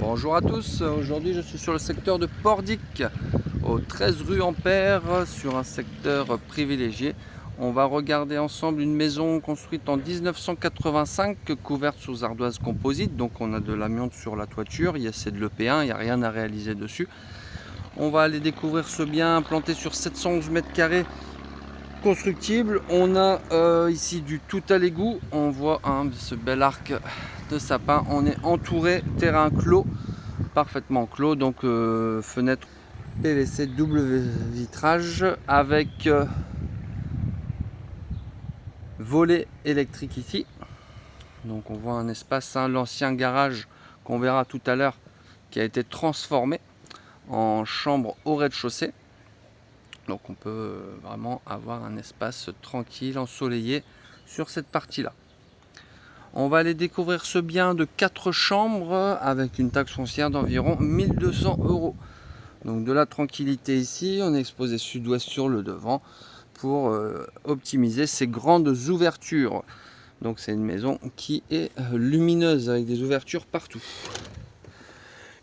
Bonjour à tous, aujourd'hui je suis sur le secteur de Pordic, au 13 rue Ampère, sur un secteur privilégié. On va regarder ensemble une maison construite en 1985, couverte sous ardoise composite, donc on a de l'amiante sur la toiture, c'est de l'EP1, il n'y a rien à réaliser dessus. On va aller découvrir ce bien implanté sur 711 mètres carrés constructible. On a ici du tout à l'égout, on voit ce bel arc de sapin, on est entouré, terrain clos, parfaitement clos, donc fenêtre PVC double vitrage avec volet électrique ici. Donc on voit un espace, l'ancien garage qu'on verra tout à l'heure, qui a été transformé en chambre au rez-de-chaussée. Donc on peut vraiment avoir un espace tranquille, ensoleillé sur cette partie-là. On va aller découvrir ce bien de 4 chambres avec une taxe foncière d'environ 1200 €. Donc de la tranquillité ici, on est exposé sud-ouest sur le devant pour optimiser ces grandes ouvertures. Donc c'est une maison qui est lumineuse avec des ouvertures partout.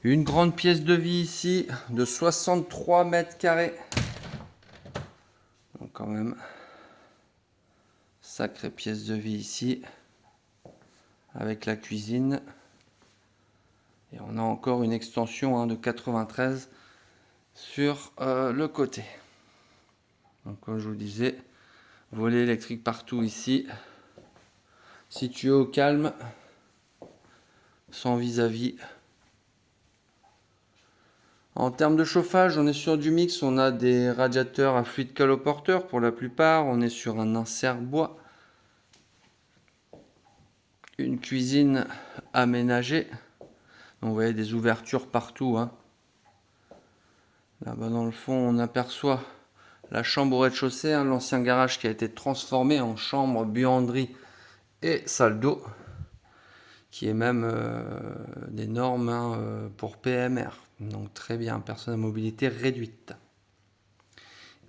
Une grande pièce de vie ici de 63 mètres carrés. Donc quand même, sacrée pièce de vie ici avec la cuisine. Et on a encore une extension de 93 sur le côté. Donc comme je vous disais, volet électrique partout ici, situé au calme, sans vis-à-vis. En termes de chauffage, on est sur du mix, on a des radiateurs à fluide caloporteur pour la plupart, on est sur un insert bois, une cuisine aménagée, donc vous voyez des ouvertures partout. Là-bas dans le fond, on aperçoit la chambre au rez-de-chaussée, l'ancien garage qui a été transformé en chambre, buanderie et salle d'eau, qui est même des normes pour PMR. Donc très bien, personne à mobilité réduite.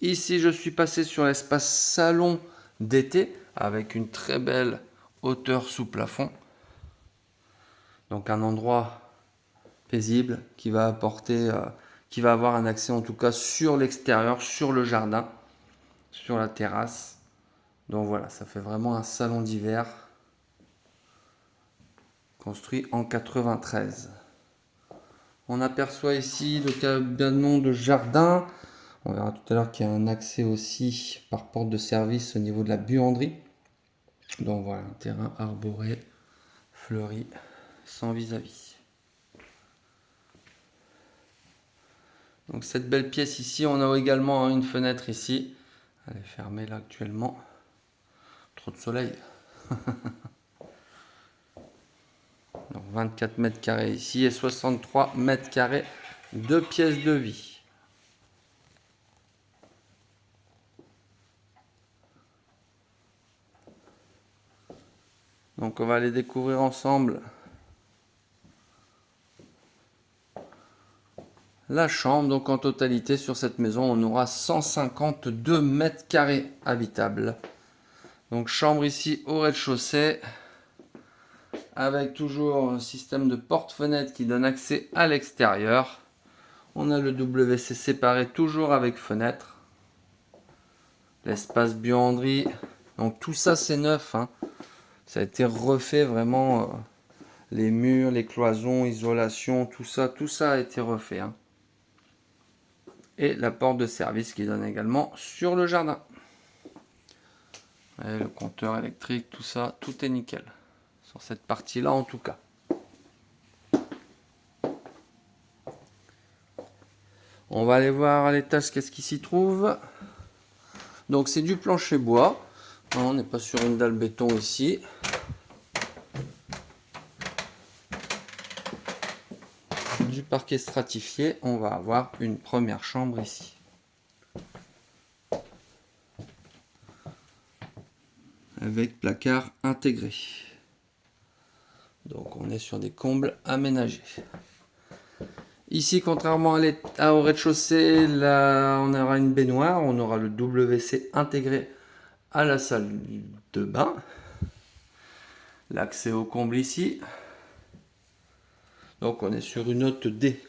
Ici, je suis passé sur l'espace salon d'été avec une très belle hauteur sous plafond. Donc un endroit paisible qui va apporter, qui va avoir un accès en tout cas sur l'extérieur, sur le jardin, sur la terrasse. Donc voilà, ça fait vraiment un salon d'hiver construit en 93. On aperçoit ici le cabanon de jardin. On verra tout à l'heure qu'il y a un accès aussi par porte de service au niveau de la buanderie. Donc voilà, un terrain arboré, fleuri, sans vis-à-vis. Donc cette belle pièce ici, on a également une fenêtre ici. Elle est fermée là actuellement. Trop de soleil. Donc 24 mètres carrés ici et 63 mètres carrés, 2 pièces de vie. Donc on va aller découvrir ensemble la chambre. Donc en totalité sur cette maison, on aura 152 mètres carrés habitables. Donc chambre ici au rez-de-chaussée, avec toujours un système de porte-fenêtre qui donne accès à l'extérieur. On a le WC séparé toujours avec fenêtre. L'espace buanderie. Donc tout ça c'est neuf. Ça a été refait vraiment. Les murs, les cloisons, isolation, tout ça a été refait. Et la porte de service qui donne également sur le jardin. Et le compteur électrique, tout ça, tout est nickel. Sur cette partie-là en tout cas. On va aller voir à l'étage qu'est-ce qui s'y trouve. Donc c'est du plancher bois. On n'est pas sur une dalle béton ici. Du parquet stratifié. On va avoir une première chambre ici. Avec placard intégré. Donc on est sur des combles aménagés. Ici, contrairement au rez-de-chaussée, là on aura une baignoire, on aura le WC intégré à la salle de bain. L'accès au comble ici. Donc on est sur une note D.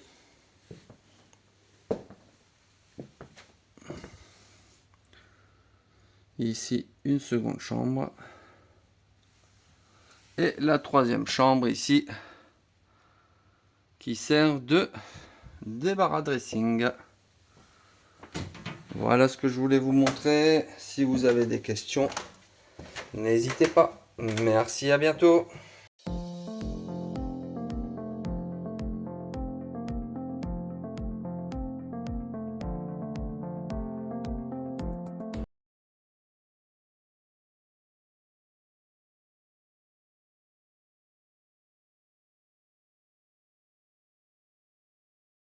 Ici une seconde chambre. Et la troisième chambre ici, qui sert de débarras dressing. Voilà ce que je voulais vous montrer. Si vous avez des questions, n'hésitez pas. Merci, à bientôt.